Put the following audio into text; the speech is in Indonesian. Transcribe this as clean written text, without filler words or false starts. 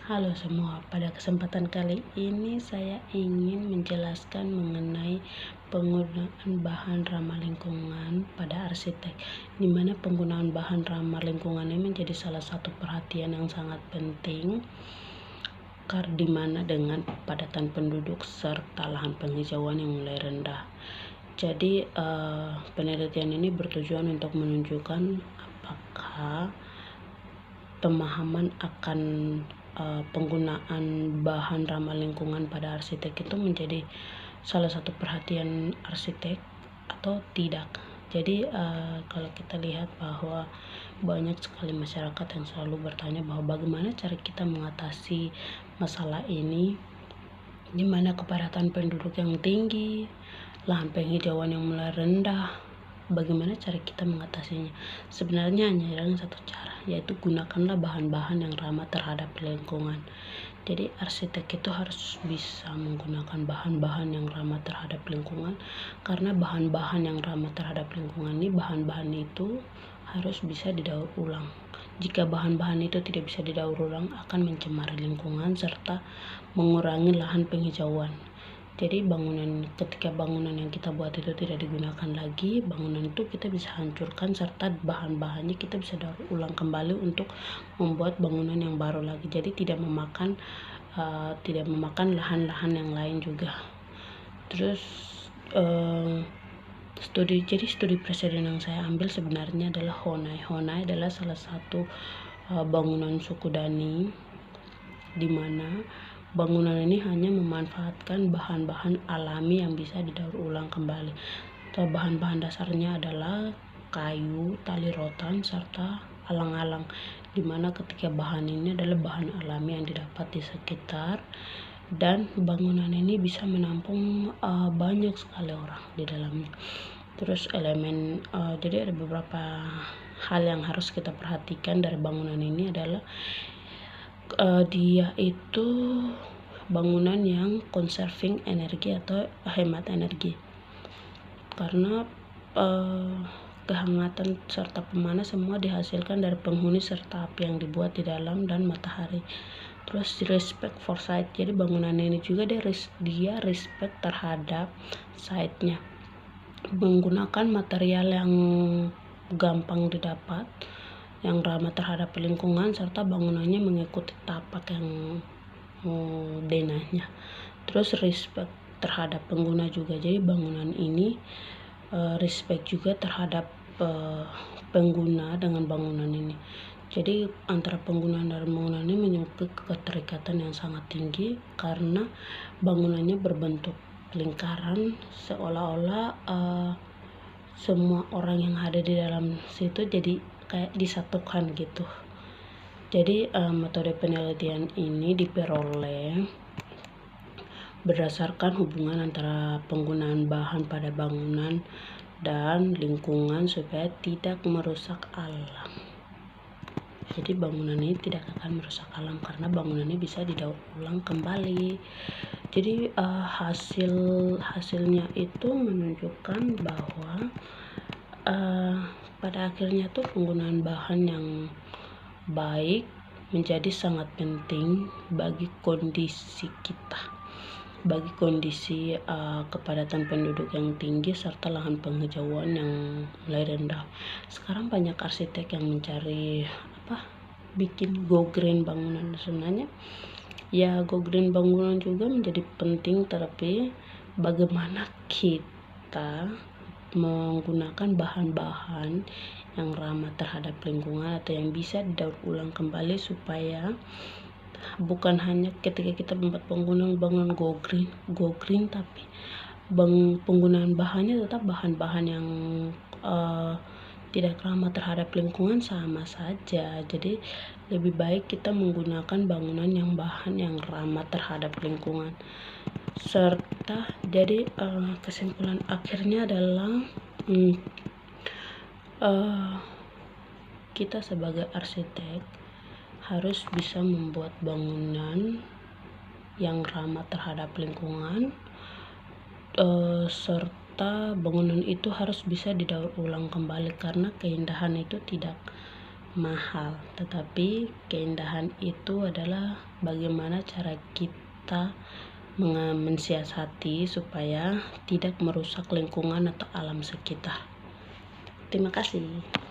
Halo semua, pada kesempatan kali ini saya ingin menjelaskan mengenai penggunaan bahan ramah lingkungan pada arsitek, di mana penggunaan bahan ramah lingkungan ini menjadi salah satu perhatian yang sangat penting, di mana dengan padatang penduduk serta lahan penghijauan yang mulai rendah. Jadi penelitian ini bertujuan untuk menunjukkan apakah pemahaman akan penggunaan bahan ramah lingkungan pada arsitek itu menjadi salah satu perhatian arsitek atau tidak. Jadi kalau kita lihat bahwa banyak sekali masyarakat yang selalu bertanya bahwa bagaimana cara kita mengatasi masalah ini, di mana kepadatan penduduk yang tinggi, lahan penghijauan yang mulai rendah. Bagaimana cara kita mengatasinya? Sebenarnya hanya dengan satu cara, yaitu gunakanlah bahan-bahan yang ramah terhadap lingkungan. Jadi arsitek itu harus bisa menggunakan bahan-bahan yang ramah terhadap lingkungan, karena bahan-bahan yang ramah terhadap lingkungan ini, bahan-bahan itu harus bisa didaur ulang. Jika bahan-bahan itu tidak bisa didaur ulang, akan mencemari lingkungan serta mengurangi lahan penghijauan. Jadi ketika bangunan yang kita buat itu tidak digunakan lagi, bangunan itu kita bisa hancurkan serta bahan-bahannya kita bisa daur ulang kembali untuk membuat bangunan yang baru lagi. Jadi tidak memakan lahan-lahan yang lain juga. Terus studi presiden yang saya ambil sebenarnya adalah Honai. Honai adalah salah satu bangunan suku Dani, di mana bangunan ini hanya memanfaatkan bahan-bahan alami yang bisa didaur ulang kembali. Bahan-bahan dasarnya adalah kayu, tali rotan, serta alang-alang, di mana ketika bahan ini adalah bahan alami yang didapat di sekitar, dan bangunan ini bisa menampung banyak sekali orang di dalamnya. Terus jadi ada beberapa hal yang harus kita perhatikan dari bangunan ini adalah dia itu bangunan yang conserving energi atau hemat energi, karena kehangatan serta pemanas semua dihasilkan dari penghuni serta api yang dibuat di dalam dan matahari. Terus respect for site, jadi bangunan ini juga dia respect terhadap site-nya, menggunakan material yang gampang didapat, yang ramah terhadap lingkungan, serta bangunannya mengikuti tapak yang denahnya. Terus respect terhadap pengguna juga, jadi bangunan ini respect juga terhadap pengguna dengan bangunan ini. Jadi antara pengguna dan bangunan ini memiliki keterikatan yang sangat tinggi, karena bangunannya berbentuk lingkaran, seolah-olah semua orang yang ada di dalam situ jadi kayak disatukan gitu. Jadi metode penelitian ini diperoleh berdasarkan hubungan antara penggunaan bahan pada bangunan dan lingkungan supaya tidak merusak alam. Jadi bangunan ini tidak akan merusak alam karena bangunan ini bisa didaur ulang kembali. Jadi hasilnya itu menunjukkan bahwa pada akhirnya tuh penggunaan bahan yang baik menjadi sangat penting bagi kondisi kita, bagi kondisi kepadatan penduduk yang tinggi serta lahan penghijauan yang mulai rendah. Sekarang banyak arsitek yang mencari bikin go green bangunan. Sebenarnya ya go green bangunan juga menjadi penting, tapi bagaimana kita menggunakan bahan-bahan yang ramah terhadap lingkungan atau yang bisa didaur ulang kembali, supaya bukan hanya ketika kita membuat bangunan go green, tapi penggunaan bahannya tetap bahan-bahan yang tidak ramah terhadap lingkungan sama saja. Jadi lebih baik kita menggunakan bangunan yang bahan yang ramah terhadap lingkungan. Serta jadi kesimpulan akhirnya adalah kita sebagai arsitek harus bisa membuat bangunan yang ramah terhadap lingkungan, serta bangunan itu harus bisa didaur ulang kembali, karena keindahan itu tidak mahal, tetapi keindahan itu adalah bagaimana cara kita mensiasati supaya tidak merusak lingkungan atau alam sekitar. Terima kasih.